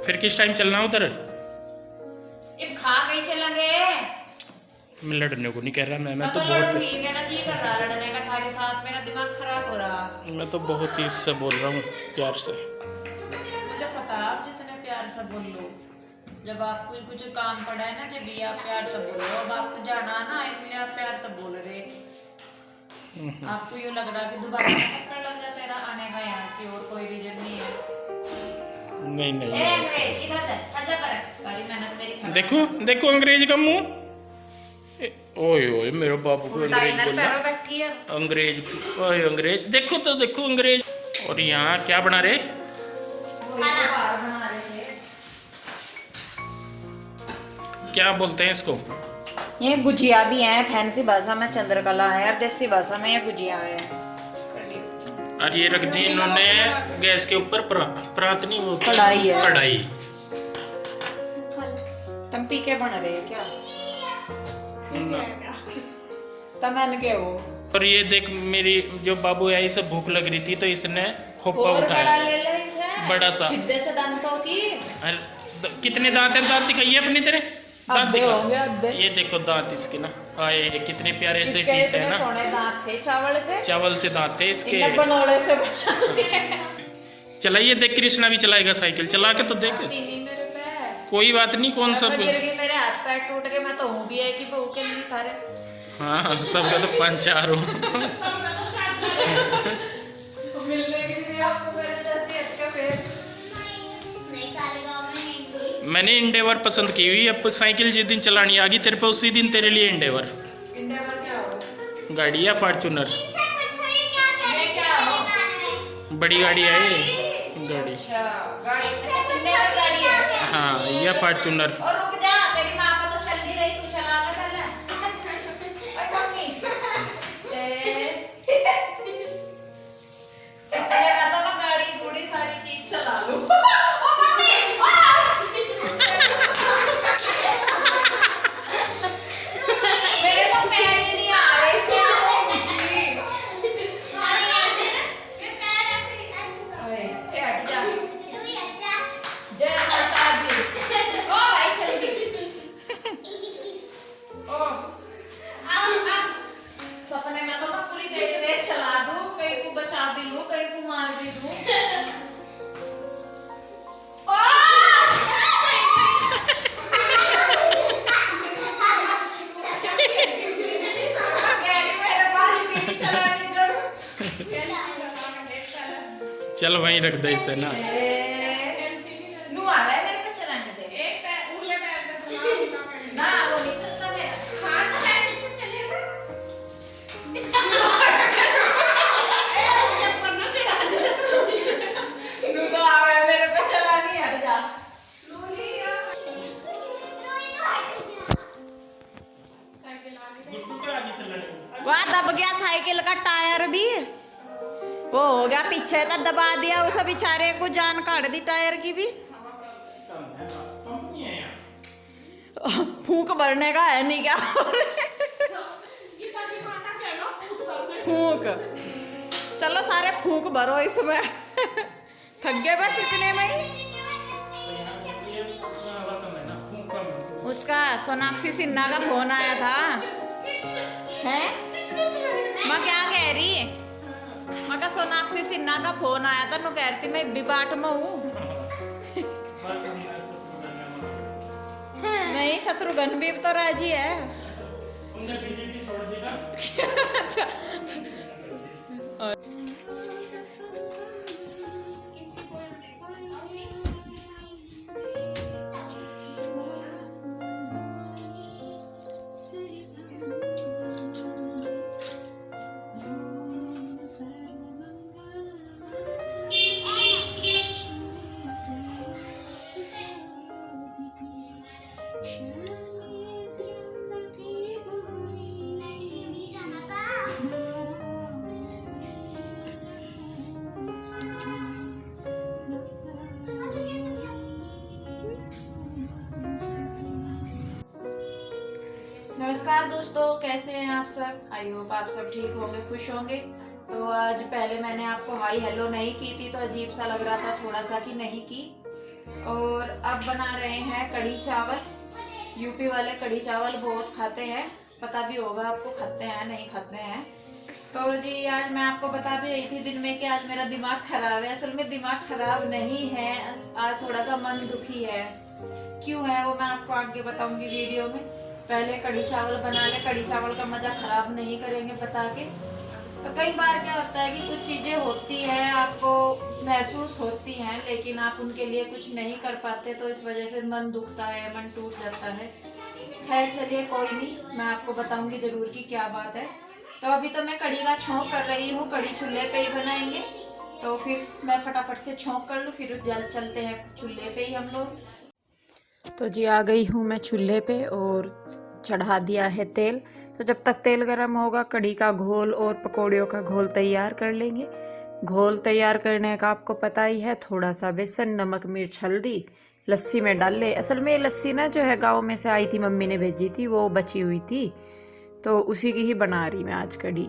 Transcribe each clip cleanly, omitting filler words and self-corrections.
फिर किस टाइम चलना उधर? खा के ही चलेंगे। मैं लड़ने को नहीं कह रहा, मैं तो लड़ूंगी, बहुत, मेरा जी कर रहा लड़ने का तुम्हारे साथ, मेरा दिमाग खराब हो रहा। मैं तो बहुत ही इससे बोल रहा हूँ प्यार से। मुझे पता है आप जितने प्यार से बोल लो, जब आपको कुछ काम पड़ा है ना, जब भी आप प्यार तो बोलो। अब आपको जाना है ना, इसलिए आप प्यार तो बोल रहे। आपको यूँ लग रहा कि दोबारा ना चक्कर लग जाता तेरा आने का यहाँ से, और कोई रीजन नहीं है। नहीं नहीं, देखो देखो अंग्रेज का मुंह। ओए ओए मेरे बापू को अंग्रेज बोला। अंग्रेज, ओए अंग्रेज, देखो तो देखो अंग्रेज। और यहाँ क्या बना रहे? क्या बोलते हैं इसको? ये गुजिया भी है, फैंसी भाषा में चंद्रकला है, और देसी भाषा में ये गुजिया है। और ये रख दी इन्होंने गैस के ऊपर, परात नहीं वो कढ़ाई है, कढ़ाई। तुम पी के बन रहे हो क्या? तमन के हो। और ये देख, मेरी जो बाबू आई से भूख लग रही थी तो इसने खोपा उठाया, बड़ा सा। से दांतों की कितने दांत हैं? दांत दिखाइए अपने तेरे दांत दिखा। ये देखो दांत इसके ना, आए कितने प्यारे से टीथ है ना। सोने दांत थे, चावल से दांत थे इसके। बनोड़े से चलाइए, देख कृष्णा भी चलाएगा साइकिल, चला के तो देख। मेरे पे कोई बात नहीं, कौन सा गिर गई, मेरे हाथ पैर टूट गए, मैं तो हूँ भी है कि बहू के लिए थारे। हाँ सबका तो 5-4 हो। मिलने के लिए आपको मेरे जैसी हटके फिर। मैंने इंडेवर पसंद की हुई। अब साइकिल जिस दिन चलानी आ गई तेरे पे, उसी दिन तेरे लिए इंडेवर क्या हो? गाड़ी या फॉर्चूनर, ये क्या हो? बड़ी गाड़ी है ये गाड़ी। अच्छा, गाड़ी है। हाँ या फॉर्चूनर। और रुक जा, तेरी माँ को तो चल नहीं रही, तू चला ले पहले। और मम्मी सपने में तो मैं गाड़ी घोड़ी सारी चीज चला लूं। मेरे तो पैर ही नहीं आ रहे, क्या हो मुझे? ओए, हट जा। जय माता दी। ओ भाई चल गई। ओ सपने में तो मैं पूरी देर चला दूं, कहीं को बचा भी लूं, कहीं को मार भी दूं। चल वहीं रख दे इसे ना। नू आ रहा है मेरे को चलाने दे। एक पैर उरले पैर पे ना, वो नहीं चलता मेरा। हां तो पैर नहीं चलेगा। पन्ना चढ़ा दे। नू तो आ रहा है मेरे को चलानी, हट जा। वाह, दब गया साइकिल का टायर भी। वो हो गया पीछे तक, दबा दिया उस बेचारे को, जान काट दी टायर की भी। फूंक भरने का है नहीं क्या? फूंक, चलो सारे फूंक भरो इसमें। थक गए बस इतने में ही। उसका सोनाक्षी सिन्हा का फोन आया था। हैं? मैं क्या कह रही? मैं सोनाक्षी सिन्हा का फोन आया था, नु कह रही थी मैं विबाट में हूँ। नहीं, शत्रुघ्न भी तो राजी है। अच्छा। नमस्कार दोस्तों, कैसे हैं आप सब? आई होप आप सब ठीक होंगे, खुश होंगे। तो आज पहले मैंने आपको हाई हेलो नहीं की थी तो अजीब सा लग रहा था थोड़ा सा कि नहीं की। और अब बना रहे हैं कढ़ी चावल। यूपी वाले कढ़ी चावल बहुत खाते हैं, पता भी होगा आपको, खाते हैं नहीं खाते हैं। तो जी आज मैं आपको बता भी रही थी दिन में कि आज मेरा दिमाग खराब है। असल में दिमाग खराब नहीं है, आज थोड़ा सा मन दुखी है। क्यों है वो मैं आपको आगे बताऊंगी वीडियो में। पहले कढ़ी चावल बना ले, कढ़ी चावल का मजा खराब नहीं करेंगे बता के। तो कई बार क्या होता है कि कुछ चीजें होती हैं, आपको महसूस होती हैं, लेकिन आप उनके लिए कुछ नहीं कर पाते, तो इस वजह से मन दुखता है, मन टूट जाता है। खैर चलिए कोई नहीं, मैं आपको बताऊंगी जरूर कि क्या बात है। तो अभी तो मैं कढ़ी का छौंक कर रही हूँ, कढ़ी चूल्हे पे ही बनाएंगे। तो फिर मैं फटाफट से छौंक कर लूँ, फिर जल चलते हैं चूल्हे पे ही हम लोग। तो जी आ गई हूँ मैं चूल्हे पे और चढ़ा दिया है तेल। तो जब तक तेल गर्म होगा कढ़ी का घोल और पकौड़ियों का घोल तैयार कर लेंगे। घोल तैयार करने का आपको पता ही है, थोड़ा सा बेसन, नमक, मिर्च, हल्दी लस्सी में डाल ले। असल में ये लस्सी ना जो है गाँव में से आई थी, मम्मी ने भेजी थी, वो बची हुई थी, तो उसी की ही बना रही मैं आज कढ़ी।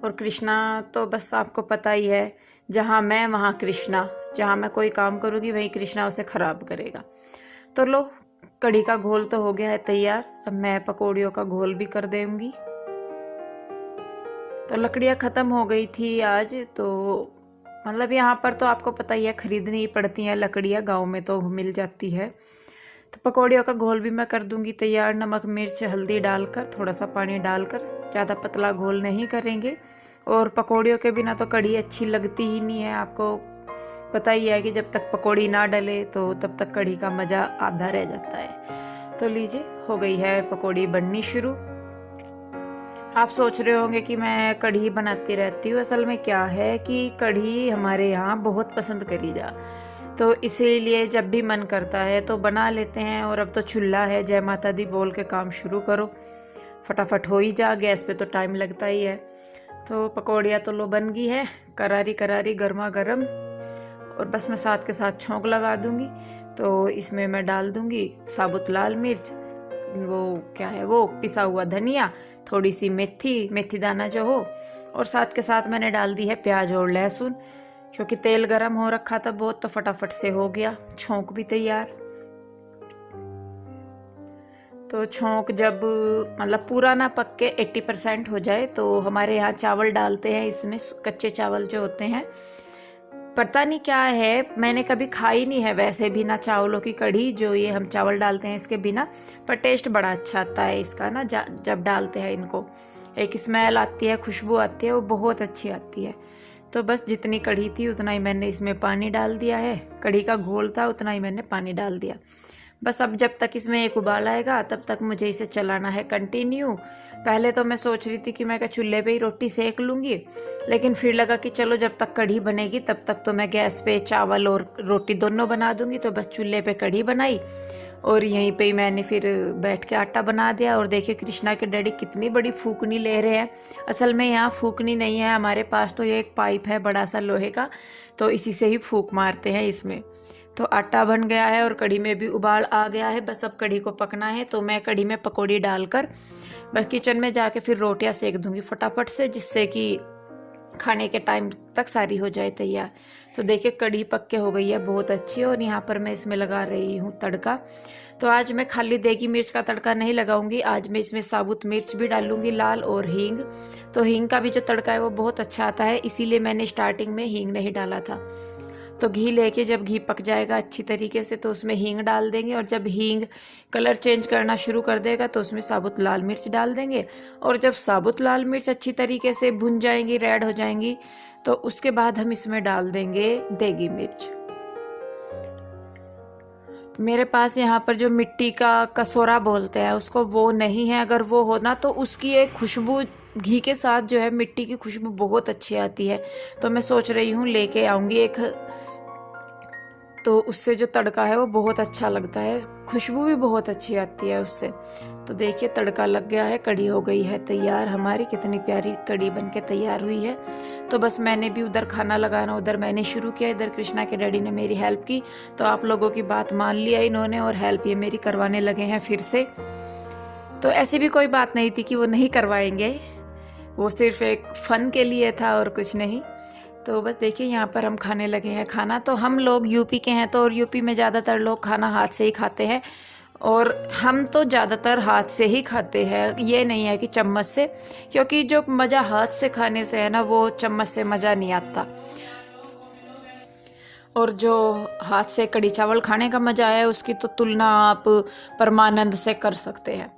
और कृष्णा तो बस आपको पता ही है, जहाँ मैं वहाँ कृष्णा, जहाँ मैं कोई काम करूँगी वहीं कृष्णा उसे खराब करेगा। तो लो कढ़ी का घोल तो हो गया है तैयार, अब मैं पकौड़ियों का घोल भी कर दूंगी। तो लकड़ियाँ ख़त्म हो गई थी आज, तो मतलब यहाँ पर तो आपको पता ही है खरीदनी पड़ती हैं लकड़ियाँ, गांव में तो मिल जाती है। तो पकौड़ियों का घोल भी मैं कर दूंगी तैयार, नमक, मिर्च, हल्दी डालकर, थोड़ा सा पानी डालकर, ज़्यादा पतला घोल नहीं करेंगे। और पकौड़ियों के बिना तो कढ़ी अच्छी लगती ही नहीं है, आपको पता ही है कि जब तक पकौड़ी ना डले तो तब तक कढ़ी का मज़ा आधा रह जाता है। तो लीजिए हो गई है पकौड़ी बननी शुरू। आप सोच रहे होंगे कि मैं कढ़ी बनाती रहती हूँ, असल में क्या है कि कढ़ी हमारे यहाँ बहुत पसंद करी जा, तो इसीलिए जब भी मन करता है तो बना लेते हैं। और अब तो चूल्हा है, जय माता दी बोल के काम शुरू करो, फटाफट हो ही जा, गैस पे तो टाइम लगता ही है। तो पकौड़ियाँ तो लो बन गई है, करारी करारी गर्मा गर्म। और बस मैं साथ के साथ छौंक लगा दूंगी। तो इसमें मैं डाल दूंगी साबुत लाल मिर्च, वो क्या है वो पिसा हुआ धनिया, थोड़ी सी मेथी दाना जो हो, और साथ के साथ मैंने डाल दी है प्याज और लहसुन। क्योंकि तेल गरम हो रखा था बहुत, तो फटाफट से हो गया, छौंक भी तैयार। तो छौंक जब मतलब पूरा ना पक के 80% हो जाए तो हमारे यहाँ चावल डालते हैं इसमें, कच्चे चावल जो होते हैं। पता नहीं क्या है, मैंने कभी खाई नहीं है वैसे बिना चावलों की कढ़ी, जो ये हम चावल डालते हैं इसके बिना, पर टेस्ट बड़ा अच्छा आता है इसका ना, जब डालते हैं इनको एक स्मेल आती है, खुशबू आती है, वो बहुत अच्छी आती है। तो बस जितनी कढ़ी थी उतना ही मैंने इसमें पानी डाल दिया है, कढ़ी का घोल था उतना ही मैंने पानी डाल दिया। बस अब जब तक इसमें एक उबाल आएगा तब तक मुझे इसे चलाना है कंटिन्यू। पहले तो मैं सोच रही थी कि मैं चूल्हे पे ही रोटी सेक लूँगी, लेकिन फिर लगा कि चलो जब तक कढ़ी बनेगी तब तक तो मैं गैस पे चावल और रोटी दोनों बना दूँगी। तो बस चूल्हे पे कढ़ी बनाई और यहीं पे ही मैंने फिर बैठ के आटा बना दिया। और देखिए कृष्णा के डैडी कितनी बड़ी फूकनी ले रहे हैं। असल में यहाँ फूकनी नहीं है हमारे पास, तो ये एक पाइप है बड़ा सा लोहे का, तो इसी से ही फूक मारते हैं इसमें। तो आटा बन गया है और कढ़ी में भी उबाल आ गया है, बस अब कढ़ी को पकना है। तो मैं कढ़ी में पकौड़ी डालकर बस किचन में जाके फिर रोटियां सेक दूंगी फटाफट से, जिससे कि खाने के टाइम तक सारी हो जाए तैयार। तो देखिए कढ़ी पक के हो गई है बहुत अच्छी। और यहाँ पर मैं इसमें लगा रही हूँ तड़का। तो आज मैं खाली देगी मिर्च का तड़का नहीं लगाऊंगी, आज मैं इसमें साबुत मिर्च भी डालूंगी लाल, और हींग। तो हींग का भी जो तड़का है वो बहुत अच्छा आता है, इसीलिए मैंने स्टार्टिंग में हींग नहीं डाला था। तो घी लेके जब घी पक जाएगा अच्छी तरीके से तो उसमें हींग डाल देंगे, और जब हींग कलर चेंज करना शुरू कर देगा तो उसमें साबुत लाल मिर्च डाल देंगे। और जब साबुत लाल मिर्च अच्छी तरीके से भुन जाएंगी, रेड हो जाएंगी, तो उसके बाद हम इसमें डाल देंगे देगी मिर्च। मेरे पास यहाँ पर जो मिट्टी का कसोरा बोलते हैं उसको, वो नहीं है। अगर वो हो ना तो उसकी एक खुशबू घी के साथ जो है, मिट्टी की खुशबू बहुत अच्छी आती है। तो मैं सोच रही हूँ लेके आऊँगी एक, तो उससे जो तड़का है वो बहुत अच्छा लगता है, खुशबू भी बहुत अच्छी आती है उससे। तो देखिए तड़का लग गया है, कढ़ी हो गई है तैयार हमारी। कितनी प्यारी कढ़ी बन के तैयार हुई है। तो बस मैंने भी उधर खाना लगाना, उधर मैंने शुरू किया, इधर कृष्णा के डैडी ने मेरी हेल्प की। तो आप लोगों की बात मान लिया इन्होंने, और हेल्प ये मेरी करवाने लगे हैं फिर से। तो ऐसी भी कोई बात नहीं थी कि वो नहीं करवाएंगे, वो सिर्फ एक फ़न के लिए था और कुछ नहीं। तो बस देखिए यहाँ पर हम खाने लगे हैं खाना। तो हम लोग यूपी के हैं, तो और यूपी में ज़्यादातर लोग खाना हाथ से ही खाते हैं, और हम तो ज़्यादातर हाथ से ही खाते हैं, ये नहीं है कि चम्मच से, क्योंकि जो मज़ा हाथ से खाने से है ना, वो चम्मच से मज़ा नहीं आता। और जो हाथ से कढ़ी चावल खाने का मज़ा है, उसकी तो तुलना आप परमानंद से कर सकते हैं।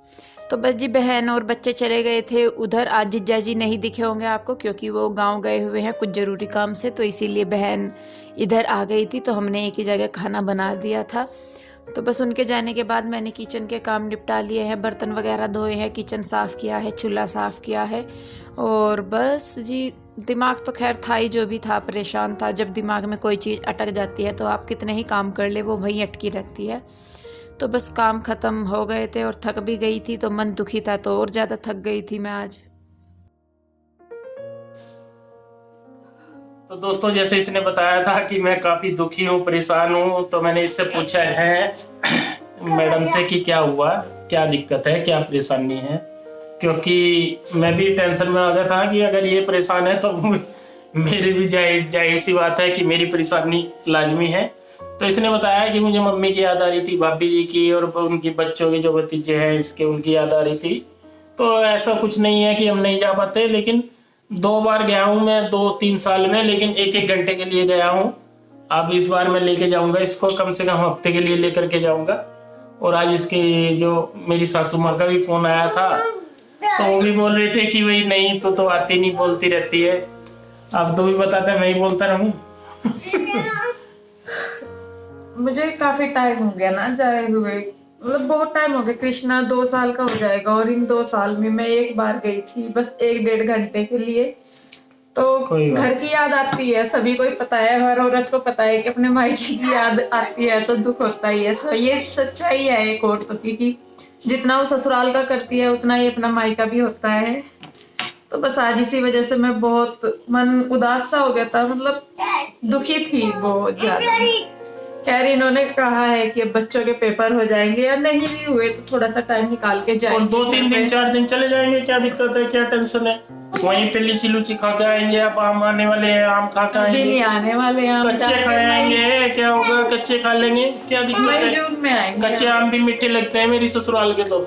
तो बस जी, बहन और बच्चे चले गए थे उधर। आज जीजा जी नहीं दिखे होंगे आपको, क्योंकि वो गांव गए हुए हैं कुछ ज़रूरी काम से, तो इसीलिए बहन इधर आ गई थी। तो हमने एक ही जगह खाना बना दिया था। तो बस उनके जाने के बाद मैंने किचन के काम निपटा लिए हैं, बर्तन वगैरह धोए हैं, किचन साफ़ किया है, चूल्हा साफ़ किया है। और बस जी, दिमाग तो खैर था ही, जो भी था परेशान था। जब दिमाग में कोई चीज़ अटक जाती है तो आप कितने ही काम कर ले, वो वहीं अटकी रहती है। तो बस काम ख़त्म हो गए थे और थक भी गई थी, तो मन दुखी था, तो और ज़्यादा थक गई थी मैं आज। तो दोस्तों, जैसे इसने बताया था कि मैं काफ़ी दुखी हूँ, परेशान हूँ, तो मैंने इससे पूछा है मैडम से कि क्या हुआ, क्या दिक्कत है, क्या परेशानी है, क्योंकि मैं भी टेंशन में आ गया था कि अगर ये परेशान है तो मेरी भी जाहिर सी बात है कि मेरी परेशानी लाजमी है। तो इसने बताया कि मुझे मम्मी की याद आ रही थी, भाभी जी की, और उनकी बच्चों की जो भतीजे हैं इसके, उनकी याद आ रही थी। तो ऐसा कुछ नहीं है कि हम नहीं जा पाते, लेकिन 2 बार गया हूँ मैं 2-3 साल में, लेकिन 1-1 घंटे के लिए गया हूँ। अब इस बार मैं लेके जाऊँगा इसको, कम से कम हफ्ते के लिए लेकर के जाऊँगा। और आज इसकी जो मेरी सासू माँ का भी फ़ोन आया था, तो वो भी बोल रहे थे कि वही नहीं तो आती नहीं, बोलती रहती है। अब तो भी बताते मैं ही बोलता रहूँ। मुझे काफी टाइम हो गया ना जाए हुए, मतलब बहुत टाइम हो गया। कृष्णा 2 साल का हो जाएगा, और इन 2 साल में मैं एक बार गई थी, बस 1-1.5 घंटे के लिए। तो घर की याद आती है, सभी को ही पता है, हर औरत को पता है कि अपने मायके की याद आती है तो दुख होता ही है। सो ये सच्चाई है एक औरत की, कि जितना वो ससुराल का करती है उतना ही अपना मायका भी होता है। तो बस आज इसी वजह से मैं बहुत मन उदास सा हो गया था, मतलब दुखी थी बहुत ज्यादा। खैर, इन्होंने कहा है कि अब बच्चों के पेपर हो जाएंगे, या नहीं भी हुए तो थोड़ा सा टाइम निकाल के जाएंगे, और 2-3 दिन 4 दिन चले जाएंगे, क्या दिक्कत है, क्या टेंशन है। वहीं पे लीची लूची खा के आएंगे। अब आम आने वाले हैं, आम खा के आएंगे। नहीं आने वाले आम, कच्चे खाएंगे, क्या होगा, कच्चे खा लेंगे, क्या दिक्कत है। मई जून में आएंगे। कच्चे आम भी मीठे लगते हैं मेरी ससुराल के तो।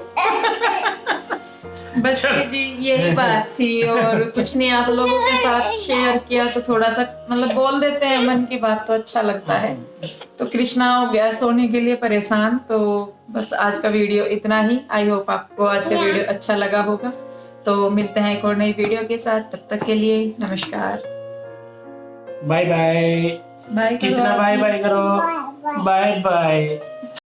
बस जी, यही बात थी, और कुछ नहीं, आप लोगों के साथ शेयर किया तो थोड़ा सा मतलब बोल देते हैं मन की बात, तो अच्छा लगता है। तो कृष्णा हो गया सोने के लिए परेशान। तो बस आज का वीडियो इतना ही। आई होप आपको आज का वीडियो अच्छा लगा होगा। तो मिलते हैं एक और नई वीडियो के साथ, तब तक के लिए नमस्कार, bye bye. Bye. Krishna bye bye करो, बाय बाय।